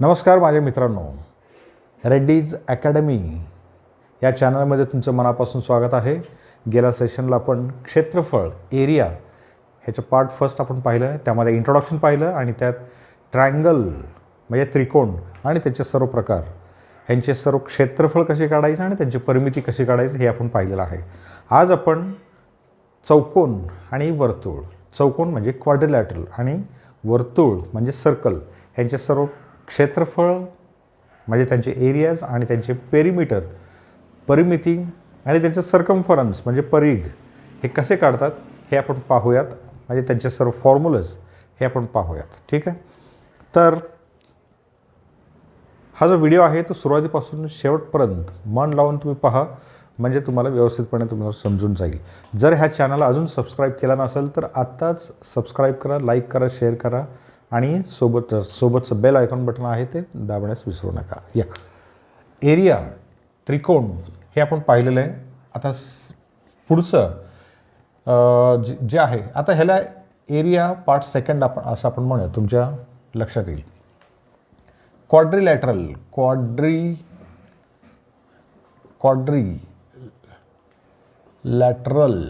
नमस्कार माझ्या मित्रांनो, रेड्डीज अकॅडमी या चॅनलमध्ये तुमचं मनापासून स्वागत आहे. गेल्या सेशनला आपण क्षेत्रफळ एरिया ह्याचं पार्ट फर्स्ट आपण पाहिलं. त्यामध्ये इंट्रोडक्शन पाहिलं आणि त्यात ट्रायंगल म्हणजे त्रिकोण आणि त्याचे सर्व प्रकार, ह्यांचे सर्व क्षेत्रफळ कसे काढायचे आणि त्यांची परिमिती कशी काढायची हे आपण पाहिलेलं आहे. आज आपण चौकोन आणि वर्तुळ, चौकोन म्हणजे क्वाड्रिलॅटरल आणि वर्तुळ म्हणजे सर्कल, ह्यांचे सर्व क्षेत्रफळ म्हणजे त्यांचे एरियाज आणि त्यांचे पेरिमीटर परिमिती आणि त्यांचे सर्कम्फरन्स म्हणजे परिघ हे कसे काढतात हे आपण पाहूयात. म्हणजे त्यांचे सर्व फॉर्म्युलाज हे आपण पाहूयात. ठीक आहे. तर हा जो व्हिडिओ आहे तो सुरुवातीपासून शेवटपर्यंत मन लावून तुम्ही पहा, म्हणजे तुम्हाला व्यवस्थितपणे तुम्हाला समजून जाईल. जर ह्या चॅनलला अजून सबस्क्राईब केला नसेल तर आत्ताच सबस्क्राईब करा, लाईक करा, शेअर करा आणि सोबतचं बेल आयकॉन बटन आहे ते दाबण्यास विसरू नका. या एरिया त्रिकोण हे आपण पाहिलेलं आहे. आता पुढचं जे आहे, आता ह्याला एरिया पार्ट सेकंड असं आपण म्हणूया, तुमच्या लक्षात येईल. क्वाड्रिलॅटरल लॅटरल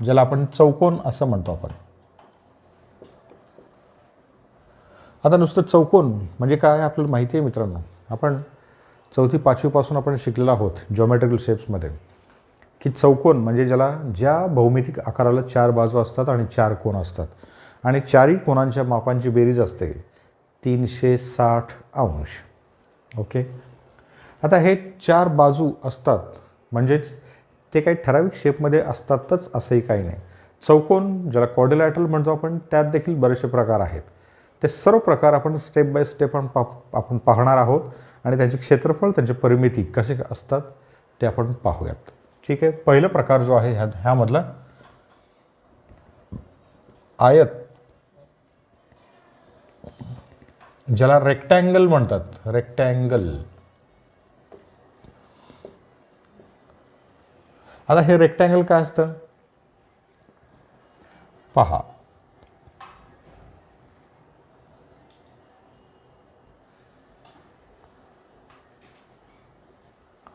ज्याला आपण चौकोन असं म्हणतो आपण. आता नुसतं चौकोन म्हणजे काय आपल्याला माहिती आहे मित्रांनो. आपण 4वी-5वीपासून आपण शिकलेलो आहोत जॉमेट्रिकल शेप्समध्ये की चौकोन म्हणजे ज्या भौमितिक आकाराला 4 बाजू असतात आणि 4 कोन असतात आणि चारही कोनांच्या मापांची बेरीज असते 360 अंश. ओके. आता हे 4 बाजू असतात म्हणजेच ते काही ठराविक शेपमध्ये असतातच असंही काही नाही. चौकोन ज्याला क्वाड्रिलॅटरल म्हणतो आपण, त्यात देखील बरेचसे प्रकार आहेत. ते सर्व प्रकार आपण स्टेप बाय स्टेप आपण पाहणार आहोत आणि त्यांचे क्षेत्रफळ, त्यांची परिमिती कसे असतात ते आपण पाहूयात. ठीक आहे. पहिला प्रकार जो आहे ह्यामधला आयत, ज्याला रेक्टँगल म्हणतात. रेक्टँगल. आता हे रेक्टँगल काय असतं पहा.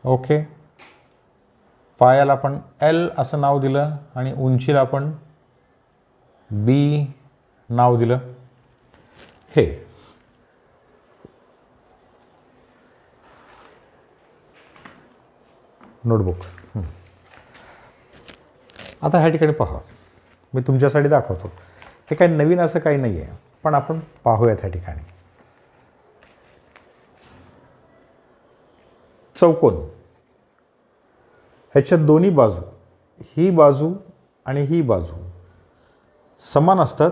ओके. पायाला आपण एल असं नाव दिलं आणि उंचीला आपण बी नाव दिलं. हे नोटबुक. आता ह्या ठिकाणी पहा, मी तुमच्यासाठी दाखवतो. हे काही नवीन असं काही नाही आहे, पण आपण पाहूयात ह्या ठिकाणी. चौकोन ह्याच्या दोन्ही बाजू, ही बाजू आणि ही बाजू समान असतात.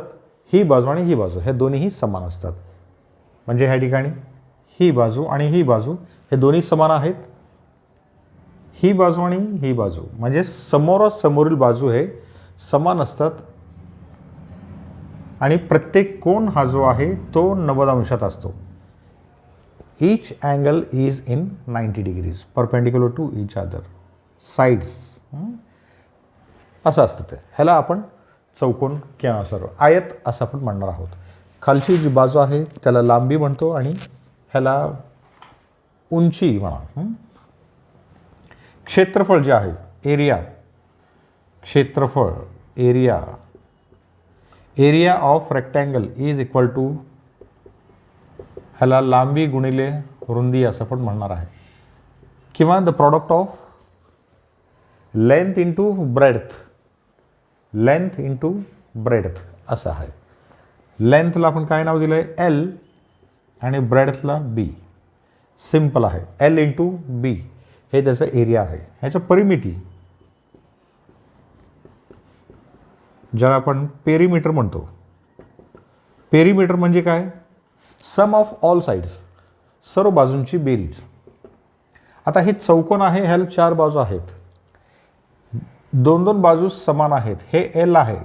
ही बाजू आणि ही बाजू हे दोन्हीही समान असतात. म्हणजे ह्या ठिकाणी ही बाजू आणि ही बाजू हे दोन्ही समान आहेत. ही बाजू आणि ही बाजू म्हणजे समोरासमोरील बाजू हे समान असतात आणि प्रत्येक कोन हा जो आहे तो 90 अंशात असतो. Each angle is in 90 degrees perpendicular to each other sides. असं असतं ते. ह्याला आपण चौकोन किंवा सर्व आयत असं आपण म्हणणार आहोत. खालची जी बाजू आहे त्याला लांबी म्हणतो आणि ह्याला उंची म्हणा. क्षेत्रफळ जे आहे एरिया, क्षेत्रफळ area of rectangle is equal to ह्याला लांबी गुणिले रुंदी असं पण म्हणणार आहे, किंवा the product of length into breadth असं आहे. लेंथला आपण काय नाव दिलं आहे एल आणि ब्रेड्थला बी. सिम्पल आहे. एल इंटू बी हे त्याचं एरिया आहे. ह्याचं परिमिती ज्याला आपण पेरिमीटर म्हणतो. पेरिमीटर म्हणजे काय? सम ऑफ ऑल साइड्स, सर्व बाजूंची बेरीज. आता हे चौकोन आहे, ह्याला 4 बाजू आहेत, 2-2 बाजू समान आहेत. हे एल आहे,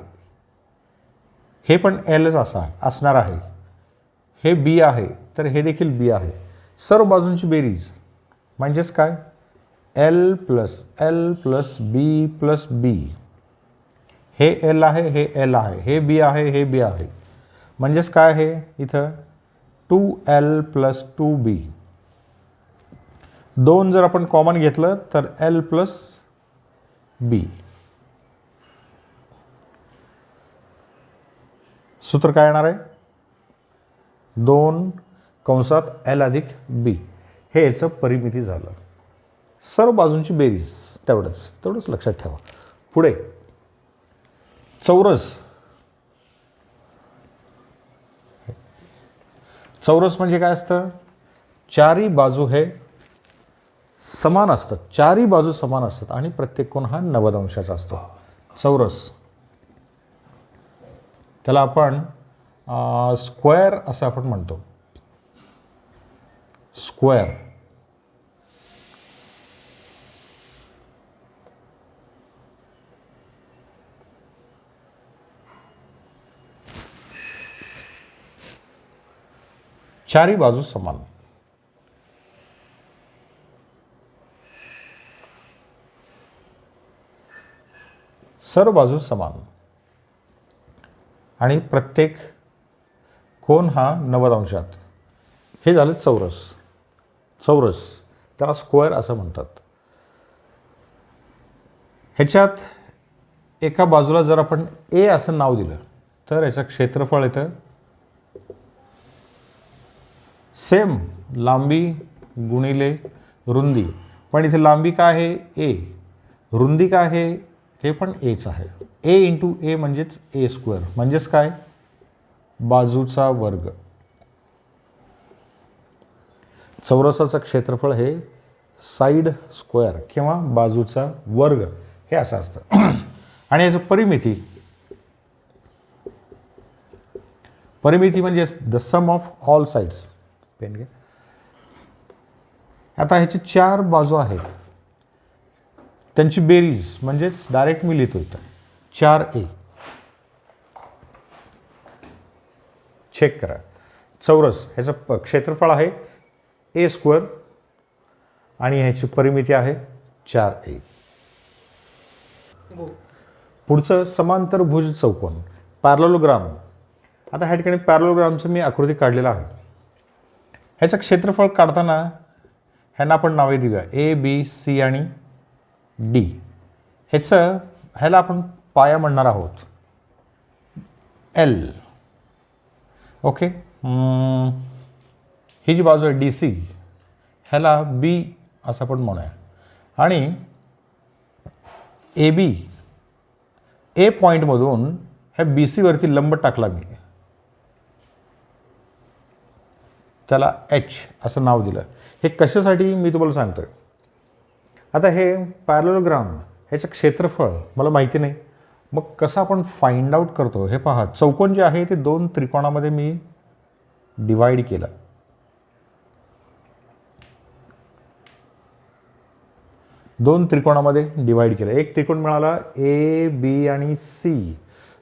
हे पण एलच असणार आहे. हे बी आहे तर हे देखील बी आहे. सर्व बाजूंची बेरीज म्हणजेच काय एल प्लस बी. हे एल आहे, हे एल आहे, हे बी आहे, हे बी आहे. म्हणजेच काय आहे इथं 2L प्लस 2B. 2 जर आपण कॉमन घेतलं तर L प्लस B. सूत्र काय येणार आहे? 2 कंसात L अधिक B. हे याचं परिमिती झालं. सर्व बाजूंची बेरीज तेवढंच लक्षात ठेवा. पुढे चौरस. चौरस म्हणजे काय असतं? चारी बाजू हे समान असतात. चारी बाजू समान असतात आणि प्रत्येक कोण हा 90 अंशाचा असतो. चौरस त्याला आपण स्क्वेअर असं आपण म्हणतो. स्क्वेअर. चारी बाजू समान. सर्व बाजू समान आणि प्रत्येक कोन हा 90 अंशात. हे झालं चौरस. चौरस त्याला स्क्वेअर असं म्हणतात. ह्याच्यात एका बाजूला जर आपण ए असं नाव दिलं तर याचं क्षेत्रफळ येतं सेम लांबी गुणिले रुंदी. पण इथे लांबी काय आहे? ए. रुंदी काय आहे? ते पण एच आहे. ए इंटू ए म्हणजेच ए स्क्वेअर. म्हणजेच काय? बाजूचा वर्ग. चौरसाचं क्षेत्रफळ हे साईड स्क्वेअर किंवा बाजूचा वर्ग हे असं असतं. आणि याचं परिमिती म्हणजे the sum of all sides. Pen घे. आता ह्याची 4 बाजू आहेत. त्यांची बेरीज म्हणजेच डायरेक्ट मी लिहितो इथं 4A. चेक करा. चौरस ह्याचं क्षेत्रफळ आहे ए स्क्वेअर आणि ह्याची परिमिती आहे 4A. पुढचं समांतर भुज चौकोन पॅरलोग्राम. आता ह्या ठिकाणी पॅरलोग्रामचं मी आकृती काढलेला आहे. ह्याचं क्षेत्रफळ काढताना ह्यांना आपण नावे देऊया ए बी सी आणि डी. ह्याला आपण पाया म्हणणार आहोत एल. ओके. ही जी बाजू आहे डी सी ह्याला बी असं आपण म्हणूया. आणि ए बी ए पॉईंटमधून ह्या बी सीवरती लंब टाकला मी, त्याला एच असं नाव दिलं. हे कशासाठी मी तुम्हाला सांगतोय. आता हे पॅरलोग्राम ह्याचं क्षेत्रफळ मला माहिती नाही, मग कसं आपण फाइंड आउट करतो हे पहा. चौकोन जे आहे ते 2 त्रिकोणामध्ये मी डिवाइड केलं. दोन त्रिकोणामध्ये डिवाइड केलं. एक त्रिकोण मिळाला ए बी आणि सी.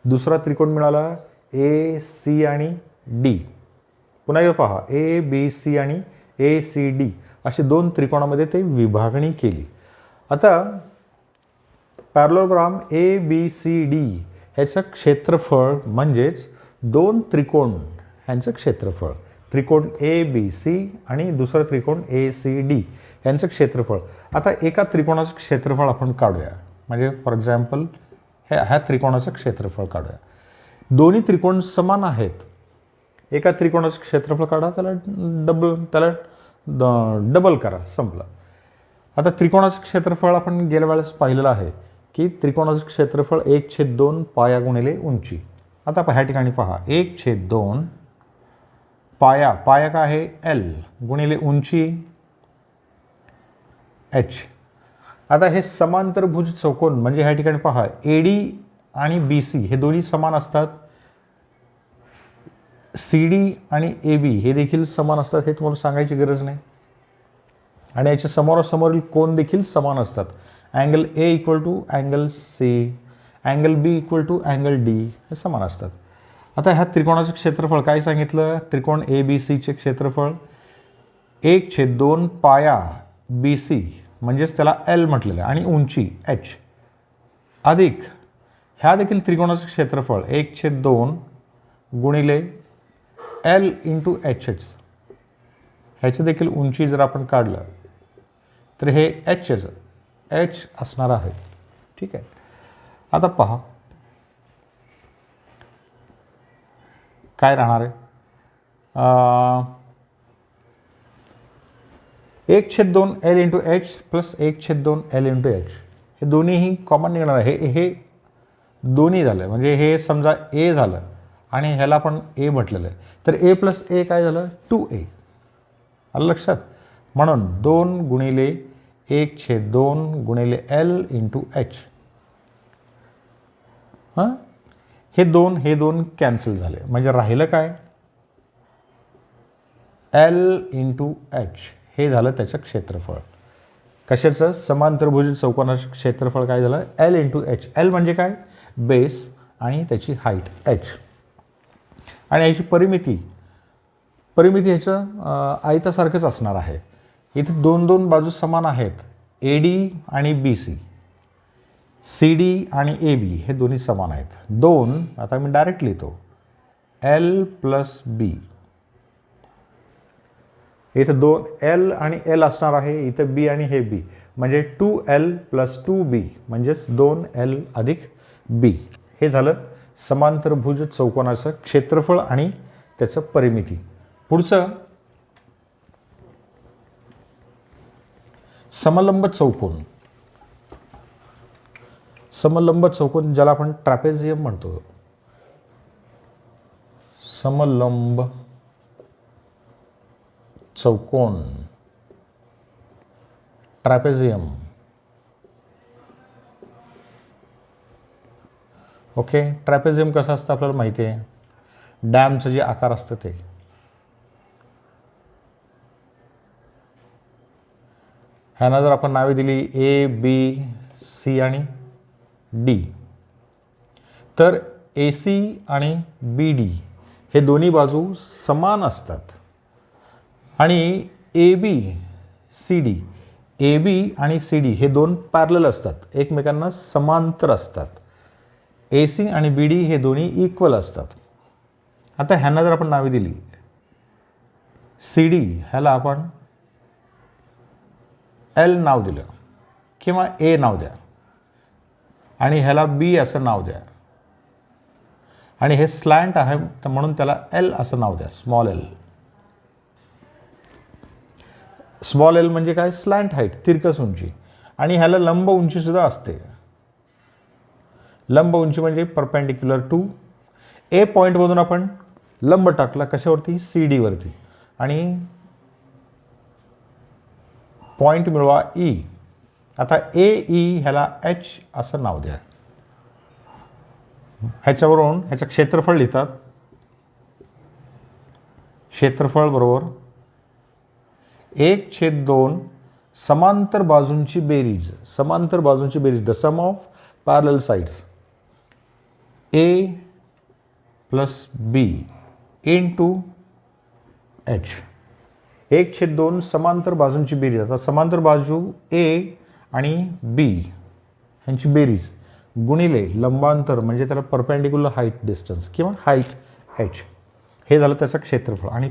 दुसरा त्रिकोण मिळाला ए सी आणि डी. पुन्हा एकदा पहा ए बी सी आणि ए सी डी असे 2 त्रिकोणामध्ये ते विभागणी केली. आता parallelogram A B C D ह्याचं क्षेत्रफळ म्हणजेच 2 त्रिकोण ह्यांचं क्षेत्रफळ. त्रिकोण ए बी सी आणि दुसरा त्रिकोण ए सी डी यांचं क्षेत्रफळ. आता एका त्रिकोणाचं क्षेत्रफळ आपण काढूया. म्हणजे फॉर एक्झाम्पल ह्या त्रिकोणाचं क्षेत्रफळ काढूया. दोन्ही त्रिकोण समान आहेत. एका त्रिकोणाचं क्षेत्रफळ काढा, त्याला डबल करा, संपलं. आता त्रिकोणाचं क्षेत्रफळ आपण गेल्या वेळेस पाहिलेलं आहे की त्रिकोणाचं क्षेत्रफळ 1/2 पाया गुणिले उंची. आता ह्या ठिकाणी पहा 1/2 पाया काय आहे एल गुणिले उंची एच. आता हे समांतरभुज चौकोन म्हणजे ह्या ठिकाणी पहा ए डी आणि बी सी हे दोन्ही समान असतात. सी डी आणि ए बी हे देखील समान असतात, हे तुम्हाला सांगायची गरज नाही. आणि याच्या समोरासमोरील कोन देखील समान असतात. Angle A equal to angle C, angle B equal to angle D हे समान असतात. आता ह्या त्रिकोणाचं क्षेत्रफळ काय सांगितलं? त्रिकोण ए बी सीचे क्षेत्रफळ 1/2 पाया बी सी म्हणजेच त्याला एल म्हटलेलं आणि उंची एच अधिक ह्या देखील त्रिकोणाचं क्षेत्रफळ 1/2 गुणिले एल इंटू एच एच ह्याची देखील उंची जर आपण काढलं तर हे एच असणार आहे. ठीक आहे. आता पहा काय राहणार आहे. 1/2 L into H plus 1/2 L into H हे दोन्हीही कॉमन निघणार आहे. हे दोन्ही झालं म्हणजे हे समजा ए झालं आणि ह्याला आपण ए म्हटलेलं आहे, तर ए प्लस ए काय झालं 2a. आलं लक्षात. म्हणून 2 गुणिले 1/2 गुणिले L इंटू एच. हे दोन कॅन्सल झाले म्हणजे राहिलं काय L इंटू एच. हे झालं त्याचं क्षेत्रफळ. कशाचं समांतरभुज चौकोनाचं क्षेत्रफळ काय झालं L इंटू एच. L म्हणजे काय बेस आणि त्याची हाईट एच. आणि याची परिमिती ह्याचं आयतासारखंच असणार आहे. इथे दोन बाजू समान आहेत. AD आणि BC, CD आणि AB हे दोन्ही समान आहेत. 2 आता मी डायरेक्ट लिहितो L प्लस B. इथं 2 L आणि L असणार आहे, इथं B आणि हे B म्हणजे 2L प्लस 2B म्हणजेच 2L अधिक B. हे झालं समांतरभुज चौकोनाचं क्षेत्रफळ आणि त्याचं परिमिती. पुढचं समलंब चौकोन. समलंब चौकोन ज्याला आपण ट्रॅपेझियम म्हणतो. समलंब चौकोन ट्रॅपेझियम. ओके. ट्रॅपेझियम कसं असतं आपल्याला माहिती आहे. डॅमचं जे आकार असतं ते. ह्यांना जर आपण नावे दिली A, B, C आणि D, तर AC आणि BD हे दोन्ही बाजू समान असतात आणि AB आणि CD हे दोन पॅरलल असतात, एकमेकांना समांतर असतात. AC आणि BD हे दोन्ही इक्वल असतात. आता ह्यांना जर आपण नावे दिली CD ह्याला आपण L नाव दिलं किंवा A नाव द्या आणि ह्याला B असं नाव द्या आणि हे स्लॅन्ट आहे तर म्हणून त्याला L असं नाव द्या, स्मॉल L. स्मॉल L म्हणजे काय स्लॅन्ट हाईट, तिरकस उंची. आणि ह्याला लंब उंची सुद्धा असते. लंब उंची म्हणजे परपेंडिक्युलर टू A पॉईंटमधून आपण लंब टाकला कशावरती CD वरती आणि पॉईंट मिळवा E. आता AE ह्याला H असं नाव द्या. ह्याच्यावरून ह्याचं क्षेत्रफळ लिहितात. क्षेत्रफळ बरोबर 1/2 समांतर बाजूंची बेरीज. समांतर बाजूंची बेरीज the sum of parallel sides A plus B into H. 1/2 समांतर बाजूंची बेरीज. आता समांतर बाजू A आणि B ह्यांची बेरीज गुणिले लंबांतर म्हणजे त्याला परपेंडिक्युलर हाईट डिस्टन्स किंवा हाईट H. हे झालं त्याचं क्षेत्रफळ. आणि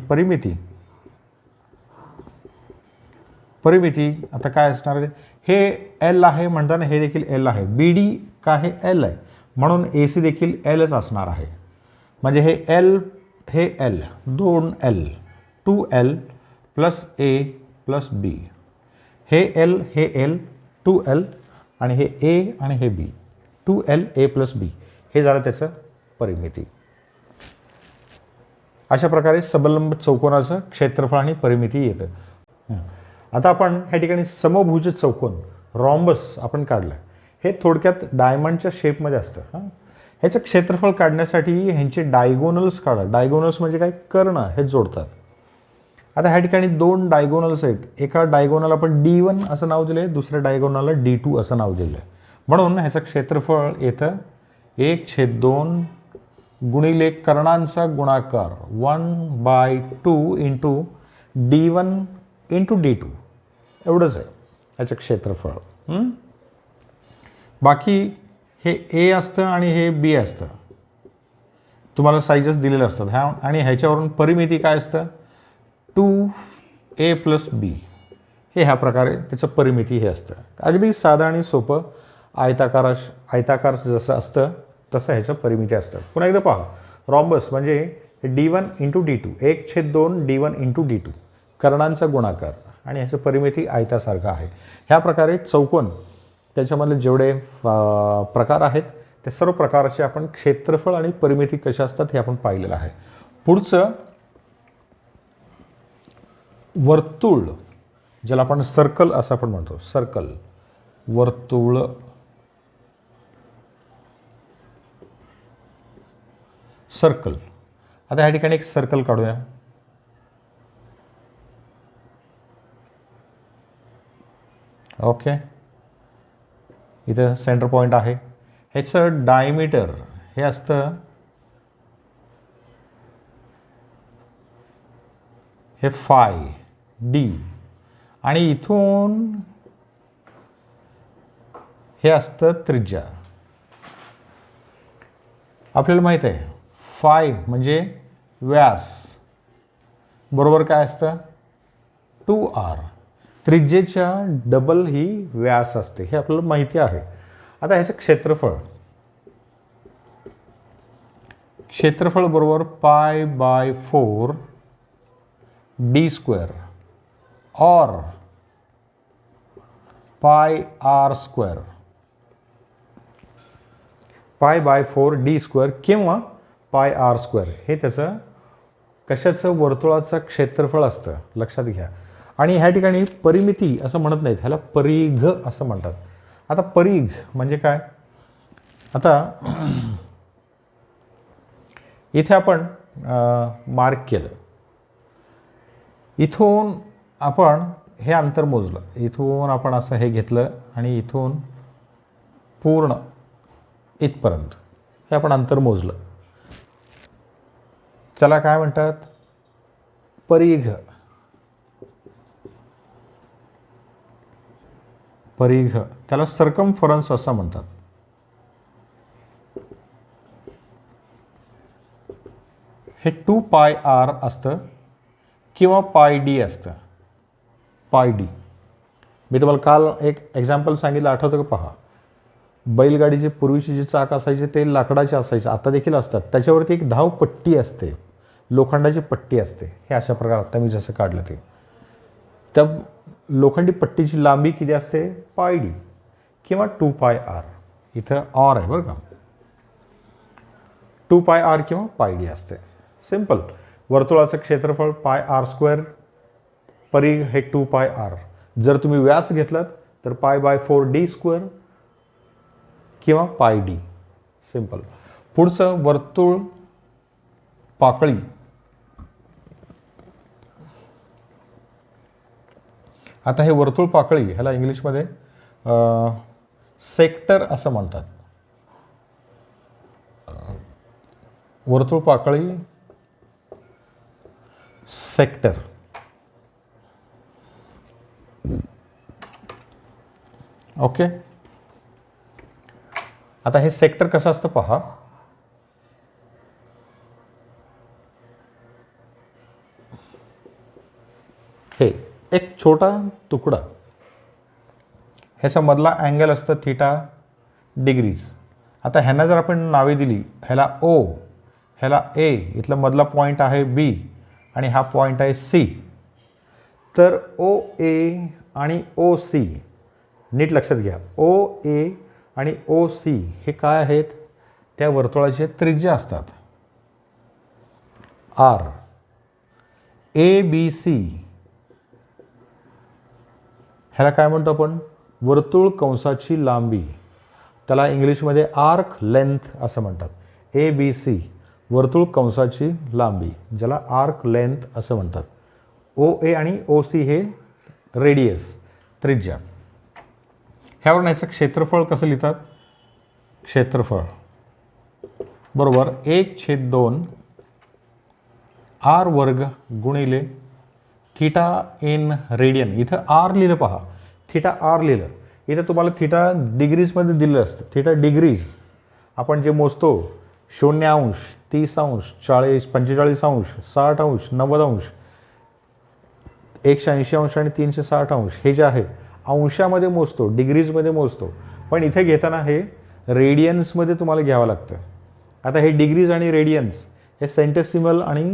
परिमिती आता काय असणार आहे. हे L आहे म्हणताना हे देखील L आहे. BD का हे L आहे म्हणून AC देखील Lच असणार आहे. म्हणजे हे L 2L 2L plus A plus B. हे L 2L आणि हे A आणि हे B 2L A plus B. हे झालं त्याचं परिमिती. अशा प्रकारे समलंब चौकोनाचं क्षेत्रफळ आणि परिमिती येतं. आता आपण ह्या ठिकाणी समभुज चौकोन रॉम्बस आपण काढलं. हे थोडक्यात डायमंडच्या शेपमध्ये असतं. ह्याचं क्षेत्रफळ काढण्यासाठी ह्यांचे डायगोनल्स काढा. डायगोनल्स म्हणजे काय कर्ण हे जोडतात. आता ह्या ठिकाणी 2 डायगोनल्स आहेत. एका डायगोनल आपण D1 असं नाव दिलं आहे, दुसऱ्या डायगोनलला D2 असं नाव दिलं आहे. म्हणून ह्याचं क्षेत्रफळ येतं 1/2 गुणिले कर्णांचा गुणाकार 1/2 इंटू D1 इंटू D2 एवढंच आहे ह्याचं क्षेत्रफळ. बाकी हे A असतं आणि हे B असतं. तुम्हाला साईजेस दिलेले असतात. आणि ह्याच्यावरून परिमिती काय असतं 2 ए प्लस बी हे ह्या प्रकारे त्याचं परिमिती हे असतं. अगदी साधं आणि सोपं आयताकार जसं असतं तसं ह्याचं परिमिती असतं. पुन्हा एकदा पहा, रॉम्बस म्हणजे D1 × D2 1/2 D1 × D2 कर्णांचा गुणाकार आणि ह्याचं परिमिती आयतासारखं आहे. ह्या प्रकारे चौकोन त्याच्यामधले जेवढे प्रकार आहेत ते सर्व प्रकारचे आपण क्षेत्रफळ आणि परिमिती कशा असतात हे आपण पाहिलेलं आहे. पुढचं वर्तुळ, ज्याला आपण सर्कल असं आपण म्हणतो, सर्कल वर्तुळ. सर्कल, आता ह्या ठिकाणी एक सर्कल काढूया. ओके, इथं सेंटर पॉईंट आहे. ह्याचं डायमीटर हे असतं हे फाय डी आणि इथून हे असतं त्रिज्या. आपल्याला माहीत आहे फाय म्हणजे व्यास बरोबर काय असतं 2r. त्रिज्येच्या डबल ही व्यास असते हे आपल्याला माहिती आहे. आता ह्याचं क्षेत्रफळ बरोबर π/4 d² और πr². π/4 d² किंवा πr² हे त्याचं कशाचं वर्तुळाचं क्षेत्रफळ असतं, लक्षात घ्या. आणि ह्या ठिकाणी परिमिती असं म्हणत नाहीत, ह्याला परिघ असं म्हणतात. आता परिघ म्हणजे काय, आता इथे आपण मार्क केलं, इथून आपण हे अंतर मोजलं, इथून आपण असं हे घेतलं आणि इथून पूर्ण इथपर्यंत हे आपण अंतर मोजलं, त्याला काय म्हणतात परिघ. परिघ त्याला सर्कमफरन्स असं म्हणतात. हे 2πr असतं किंवा πd असतं. πd मी तुम्हाला काल एक एक्झाम्पल सांगितलं, आठवतं का? पहा, बैलगाडीचे पूर्वीचे जे चाक असायचे ते लाकडाचे असायचे, आता देखील असतात. त्याच्यावरती एक धावपट्टी असते, लोखंडाची पट्टी असते. हे अशा प्रकारे आता मी जसं काढलं ते, त्या लोखंडी पट्टीची लांबी किती असते πd किंवा 2πr. इथं ऑर आहे बरं का, 2πr किंवा πd असते. सिंपल. वर्तुळाचं क्षेत्रफळ πr², परिघ हे 2πr. जर तुम्ही व्यास घेतलात तर π/4 d² किंवा πd. सिंपल. पुढचं वर्तुळ पाकळी. आता हे वर्तुळ पाकळी ह्याला इंग्लिशमध्ये सेक्टर असं म्हणतात. वर्तुळ पाकळी सेक्टर. ओके, आता हे सेक्टर कसं असतं पहा. हे एक छोटा तुकडा, ह्याचा मधला अँगल असतं θ°. आता ह्यांना जर आपण नावे दिली, ह्याला O, ह्याला A, इथला मधला पॉईंट आहे B आणि हा पॉईंट आहे C, तर OA आणि OC नीट लक्षात घ्या. OA आणि OC हे काय आहेत, त्या वर्तुळाचे त्रिज्या असतात. R. ABC ह्याला काय म्हणतो आपण, वर्तुळ कंसाची लांबी. त्याला इंग्लिशमध्ये आर्क लेंथ असं म्हणतात. ABC वर्तुळ कंसाची लांबी, ज्याला आर्क लेंथ असं म्हणतात. OA आणि OC हे रेडियस, त्रिज्या. ह्यावरून याचं क्षेत्रफळ कसं लिहितात, क्षेत्रफळ बरोबर 1/2 r² गुणिले θ इन रेडियन. इथं r लिहिलं पहा, θr लिहिलं. इथं तुम्हाला θ डिग्रीजमध्ये दिलेलं असतं. θ डिग्रीज आपण जे मोजतो 0°, 30°, 40°, 45°, 60°, 90°. 180 आणि 360 हे जे आहे अंशामध्ये मोजतो, डिग्रीजमध्ये मोजतो, पण इथे घेताना हे रेडियन्समध्ये तुम्हाला घ्यावं लागतं. आता हे डिग्रीज आणि रेडियन्स हे सेंटेसिमल आणि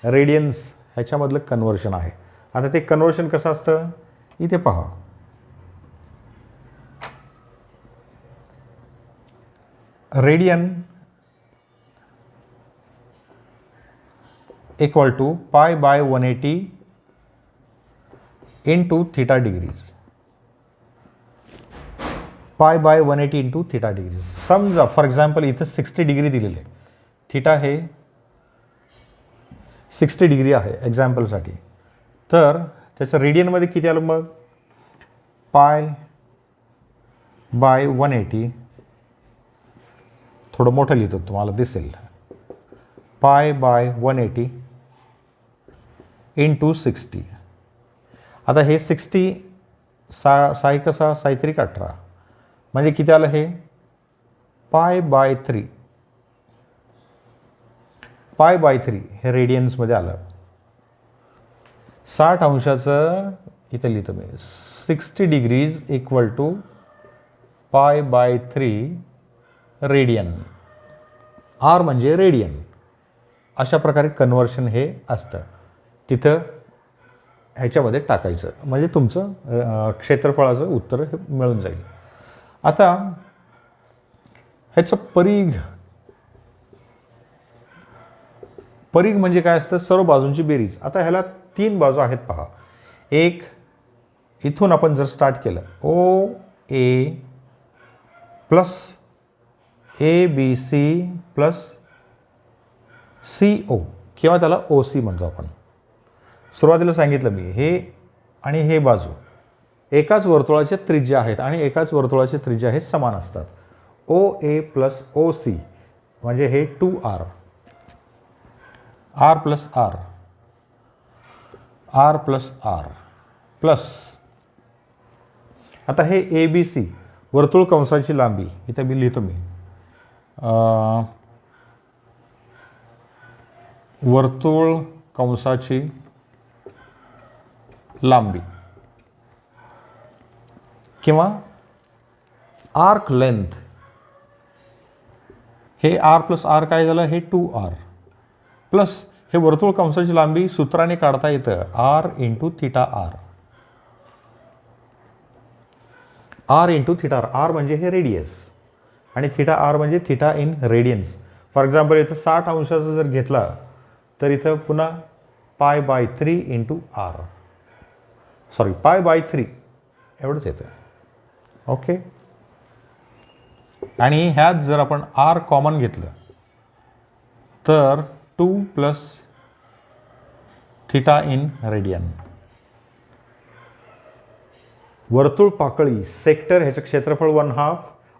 रेडियन्स ह्याच्यामधलं कन्व्हर्शन आहे. आता ते कन्व्हर्शन कसं असतं इथे पहा. Radian equal to pi by 180 into theta degrees. Pi by 180 into theta degrees. समजा फॉर एक्झाम्पल इथं 60 डिग्री दिलेले आहे, थीटा हे 60 डिग्री आहे एक्झाम्पलसाठी, तर त्याचं रेडियनमध्ये किती आलं मग पाय बाय 180, थोडं मोठं लिहितो तुम्हाला दिसेल, पाय बाय 180 इंटू 60. आता हे 60 साई कसा साईत्रिक 18 म्हणजे किती आलं हे पाय बाय 3. पाय बाय 3 हे रेडियन्समध्ये आलं. 60 अंशाचं इथं लिहितो मी 60 degrees equal to pi by 3 radian. R म्हणजे रेडियन. अशा प्रकारे कन्व्हर्शन हे असतं. तिथं ह्याच्यामध्ये टाकायचं म्हणजे तुमचं क्षेत्रफळाचं उत्तर हे मिळून जाईल. आता ह्याचं परीघ म्हणजे काय असतं सर्व बाजूंची बेरीज. आता ह्याला 3 बाजू आहेत पहा. एक इथून आपण जर स्टार्ट केलं O A plus A B C plus C O किंवा त्याला ओ सी म्हणतो आपण. सुरुवातीला सांगितलं मी हे आणि हे बाजू एकाच वर्तुळाचे त्रिज्या आहेत आणि एकाच वर्तुळाचे त्रिज्या हे समान असतात. ओ ए प्लस ओ सी म्हणजे हे 2R, R plus R, R plus R plus. आता हे ए बी सी वर्तुळ कंसाची लांबी इथे मी लिहितो मी वर्तुळ कंसाची लांबी किंवा आर्क लेंथ. हे आर प्लस आर काय झालं हे 2R प्लस हे वर्तुळ कंसाची लांबी सूत्राने काढता येतं R into theta R. R into theta R. R म्हणजे हे रेडियस आणि थीटा आर म्हणजे theta in radians. For example इथं 60 अंशाचा जर घेतला तर इथं पुन्हा pi by 3 into R, sorry pi by 3 एवढंच येतं. ओके. आणि ह्यात जर आपण आर कॉमन घेतलं तर 2 प्लस थीटा इन रेडियन. वर्तुळ पाकळी सेक्टर ह्याचं क्षेत्रफळ 1/2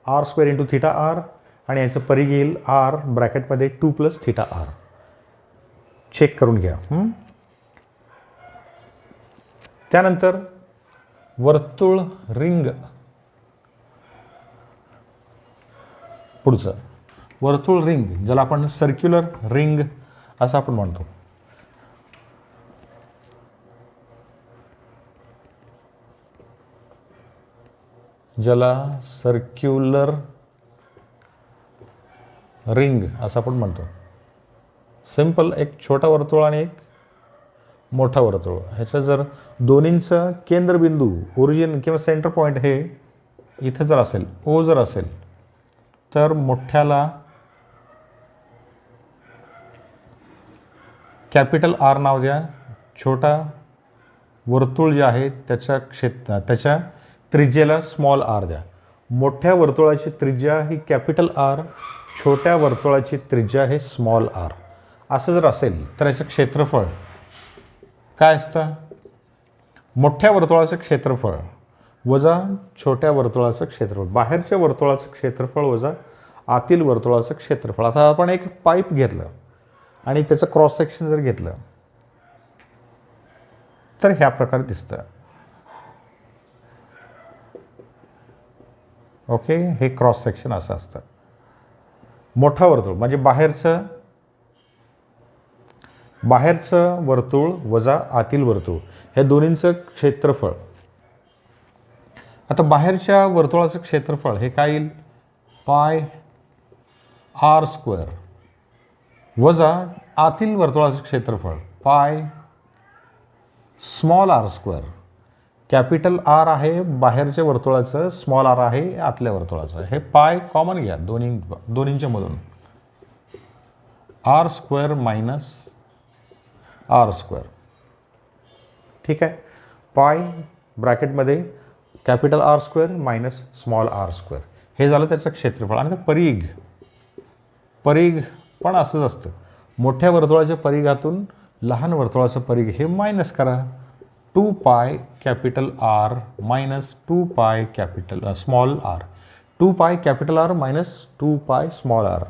r square into theta r आणि ह्याचं परिघ येईल आर ब्रॅकेटमध्ये 2 प्लस थीटा आर. चेक करून घ्या. त्यानंतर वर्तुळ रिंग. पुढचं वर्तुळ रिंग ज्याला आपण सर्क्युलर रिंग असं आपण म्हणतो. ज्याला सर्क्युलर रिंग असं आपण म्हणतो. सिंपल एक छोटा वर्तुळ आणि एक मोठा वर्तुळ. ह्याचं जर दोन्हींचं केंद्रबिंदू ओरिजिन किंवा सेंटर पॉईंट हे इथं जर असेल ओ जर असेल तर मोठ्याला कॅपिटल आर नाव द्या. छोटा वर्तुळ जे आहे त्याच्या त्रिज्येला स्मॉल आर द्या. मोठ्या वर्तुळाची त्रिज्या ही कॅपिटल आर, छोट्या वर्तुळाची त्रिज्या हे स्मॉल आर. असं जर असेल तर याचं क्षेत्रफळ काय असतं मोठ्या वर्तुळाचं क्षेत्रफळ वजा छोट्या वर्तुळाचं क्षेत्रफळ. बाहेरच्या वर्तुळाचं क्षेत्रफळ वजा आतील वर्तुळाचं क्षेत्रफळ. आता आपण एक पाईप घेतलं आणि त्याचं क्रॉस सेक्शन जर घेतलं तर ह्या प्रकारे दिसतं. ओके. हे क्रॉस सेक्शन असं असतं. मोठा वर्तुळ म्हणजे बाहेरचं वर्तुळ वजा आतील वर्तुळ हे दोन्हींचं क्षेत्रफळ. आता बाहेरच्या वर्तुळाचं क्षेत्रफळ हे काय येईल, पाय आर स्क्वेअर वजा आतील वर्तुळाचं क्षेत्रफळ pi small R square. Capital R आहे बाहेरच्या वर्तुळाचं, स्मॉल आर आहे आतल्या वर्तुळाचं. हे पाय कॉमन घ्या दोन्हींच्या मधून. R square minus r square. ठीक आहे. पाय ब्रॅकेटमध्ये capital R square minus small R square हे झालं त्याचं क्षेत्रफळ. आणि परिघ पण असंच असतं. मोठ्या वर्तुळाच्या परिघातून लहान वर्तुळाचं परिघ हे मायनस करा. 2 pi capital R minus 2 pi capital small R. 2 pi capital R minus 2 पाय स्मॉल आर.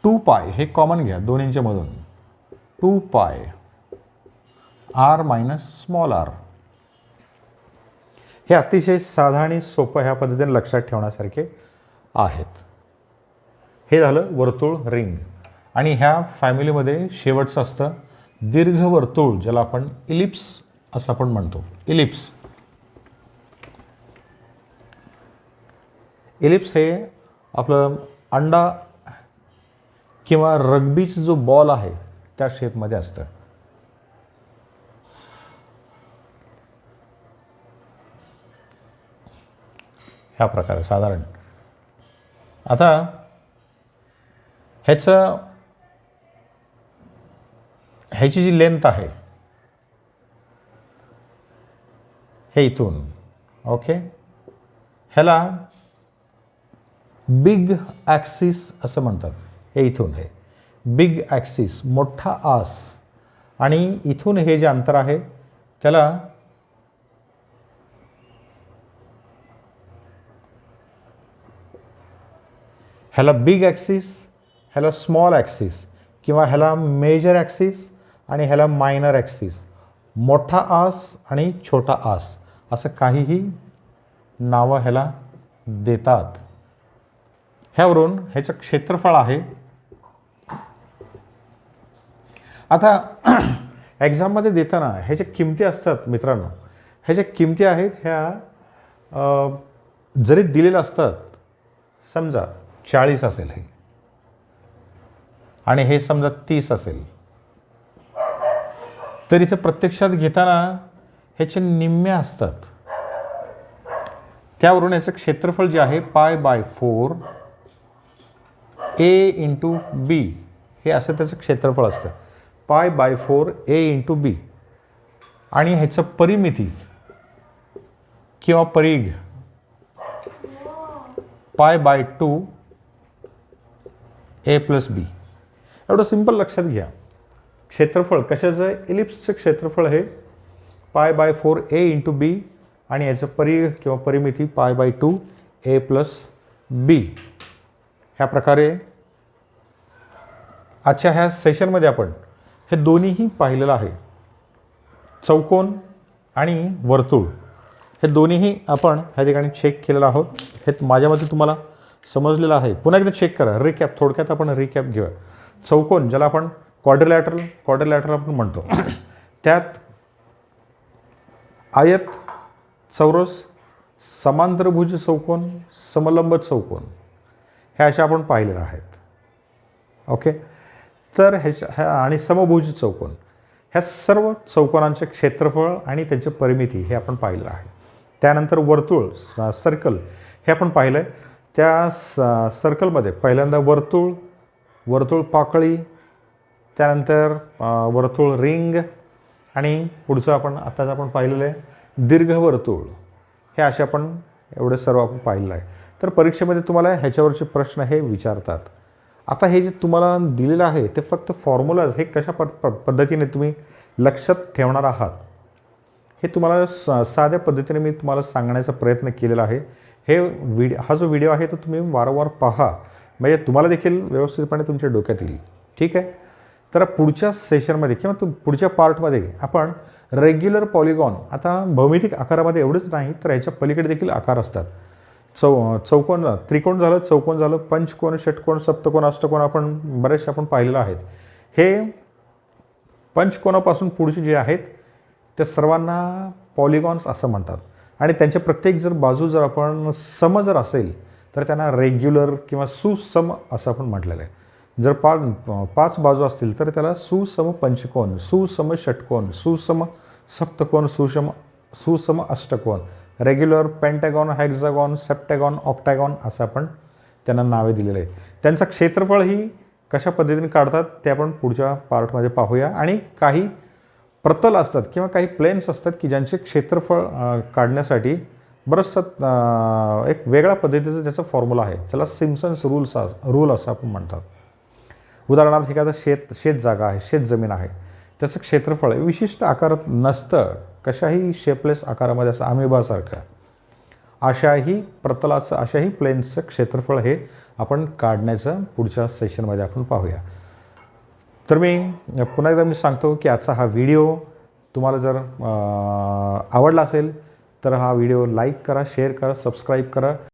2 पाय हे कॉमन घ्या दोन्हींच्या मधून. 2 पाय आर मायनस स्मॉल आर. हे अतिशय साधं आणि सोपं ह्या पद्धतीने लक्षात ठेवण्यासारखे आहेत. हे झालं वर्तुळ रिंग. आणि ह्या फॅमिलीमध्ये शेवटचं असतं दीर्घवर्तुळ, ज्याला आपण इलिप्स असं आपण म्हणतो. इलिप्स हे आपलं अंडा किंवा रग्बीचा जो बॉल आहे त्या शेपमध्ये असतं. ह्या प्रकारे साधारण. आता ह्याची जी लेंथ आहे हे इथून, ओके, ह्याला बिग ॲक्सिस असं म्हणतात. हे इथून हे बिग ॲक्सिस, मोठा आस. आणि इथून हे जे अंतर आहे त्याला ह्याला बिग ॲक्सिस, ह्याला स्मॉल ॲक्सिस किंवा ह्याला मेजर ॲक्सिस आणि ह्याला मायनर ॲक्सिस. मोठा आस आणि छोटा आस असं काहीही नावं ह्याला देतात. ह्यावरून ह्याचं क्षेत्रफळ आहे. आता एक्झाममध्ये देताना ह्याच्या किमती असतात मित्रांनो. ह्याच्या किमती आहेत ह्या जरी दिलेल्या असतात, समजा 40 असेल हे आणि हे समजा 30 असेल, तर इथे प्रत्यक्षात घेताना ह्याचे निम्म्या असतात. त्यावरून याचं क्षेत्रफळ जे आहे π/4 a × b हे असं त्याचं क्षेत्रफळ असतं. π/4 a × b. आणि ह्याचं परिमिती किंवा परिघ π/2 a + b. एवढं सिंपल लक्षात घ्या. क्षेत्रफळ कशाचं, इलिप्सचं क्षेत्रफळ हे π/4 a × b आणि याचं परिघ किंवा परिमिती π/2 a + b. ह्या प्रकारे आजच्या ह्या सेशनमध्ये आपण हे दोन्हीही पाहिलेलं आहे. चौकोन आणि वर्तुळ हे दोन्हीही आपण ह्या ठिकाणी चेक केलेलं आहोत. हे माझ्या मते तुम्हाला समजलेलं आहे. पुन्हा एकदा चेक करा. रिकॅप, थोडक्यात आपण रिकॅप घेऊया. चौकोन ज्याला आपण क्वाड्रिलॅटरल आपण म्हणतो, त्यात आयत, चौरस, समांतरभुज चौकोन, समलंब चौकोन हे अशा आपण पाहिलेलं आहेत. ओके. तर ह्या आणि समभुज चौकोन ह्या सर्व चौकोनांचे क्षेत्रफळ आणि त्यांची परिमिती हे आपण पाहिलं आहे. त्यानंतर वर्तुळ, सर्कल हे आपण पाहिलं आहे. त्या सर्कलमध्ये पहिल्यांदा वर्तुळ पाकळी, त्यानंतर वर्तुळ रिंग आणि पुढचं आताच आपण पाहिलेलं आहे दीर्घवर्तुळ. हे असे आपण एवढे सर्व आपण पाहिलेलं आहे. तर परीक्षेमध्ये तुम्हाला ह्याच्यावरचे प्रश्न हे विचारतात. आता हे जे तुम्हाला दिलेलं आहे ते फक्त फॉर्म्युलाज हे कशा पद्धतीने तुम्ही लक्षात ठेवणार आहात हे तुम्हाला साध्या पद्धतीने मी तुम्हाला सांगण्याचा प्रयत्न केलेला आहे. हा जो व्हिडिओ आहे तो तुम्ही वारंवार पहा, म्हणजे तुम्हाला देखील व्यवस्थितपणे तुमच्या डोक्यात येईल. ठीक आहे. तर पुढच्या सेशनमध्ये किंवा पुढच्या पार्टमध्ये आपण रेग्युलर पॉलिगॉन, आता भौमितिक आकारामध्ये एवढंच नाही तर ह्याच्या पलीकडे देखील आकार असतात. चौकोन, त्रिकोण झालं, चौकोन झालं, पंचकोन, षटकोन, सप्तकोन, अष्टकोन आपण बरेचसे पाहिलेलं आहेत. हे पंचकोनापासून पुढचे जे आहेत त्या सर्वांना पॉलिगॉन्स असं म्हणतात आणि त्यांचे प्रत्येक जर बाजू जर आपण सम जर असेल तर त्यांना रेग्युलर किंवा सुसम असं आपण म्हटलेलं आहे. जर पाच बाजू असतील तर त्याला सुसम पंचकोन, सुसम षटकोन, सुसम सप्तकोन, सुसम अष्टकोन, regular, pentagon, hexagon, septagon, octagon असं आपण त्यांना नावे दिलेले आहेत. त्यांचं क्षेत्रफळ ही कशा पद्धतीने काढतात ते आपण पुढच्या पार्टमध्ये पाहूया. आणि काही प्रतल असतात किंवा काही प्लेन्स असतात की ज्यांचे क्षेत्रफळ काढण्यासाठी बरंचसं एक वेगळ्या पद्धतीचं त्याचा फॉर्म्युला आहे. त्याला सिम्पसन्स रूल असं आपण म्हणतात. उदाहरणार्थ एखादं शेत जागा आहे, शेत जमीन आहे, त्याचं क्षेत्रफळ विशिष्ट आकारात नसतं, कशाही शेपलेस आकारामध्ये असं अमिबासारखं, अशाही प्रतलाचं, अशाही प्लेन्सचं क्षेत्रफळ हे आपण काढण्याचं पुढच्या सेशनमध्ये आपण पाहूया. तर मी पुन्हा एकदा सांगतो की आजचा हा व्हिडिओ तुम्हाला जर आवडला असेल तर हा व्हिडिओ लाईक करा, शेअर करा, सबस्क्राईब करा.